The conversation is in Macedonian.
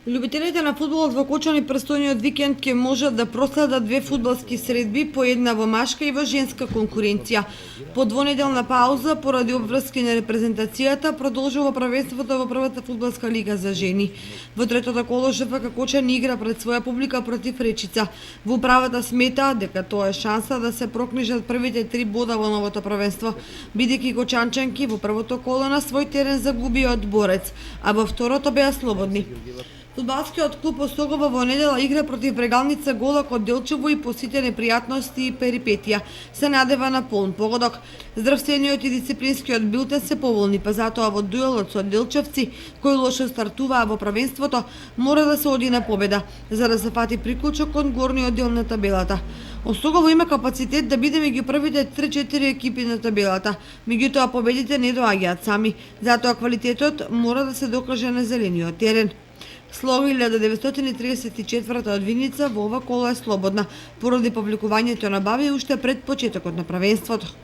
Љубителите на фудбалот во Кочани престојниот викенд ќе можат да проследат две фудбалски средби, по една во машка и во женска конкуренција. По двонеделна пауза, поради обврски на репрезентацијата, продолжува првенството во првата фудбалска лига за жени. Во третото коло ЖФК Кочани игра пред своја публика против Речица. Во управата сметаат дека тоа е шанса да се прокнижат првите 3 бода во новото првенство, бидејќи кочанчанки во првото коло на свој терен загубија од Борец, а во второто беа слободни. Фудбалскиот клуб Осогова во недела игра против Брегалница Голак од Делчево и по сите непријатности и перипетија се надева на полн погодок. Здравствениот и дисциплинскиот билтен се поволни, па затоа во дуелот со Делчевци, кои лошо стартуваа во првенството, мора да се оди на победа, за да се фати приклучок кон горниот дел на табелата. Осогово има капацитет да биде меѓу првите 3-4 екипи на табелата, меѓутоа победите не доаѓаат сами, затоа квалитетот мора да се докаже на зелениот терен. Слого 1934 од Виница во ова коло е слободна, поради публикувањето на баби уште пред почетокот на првенството.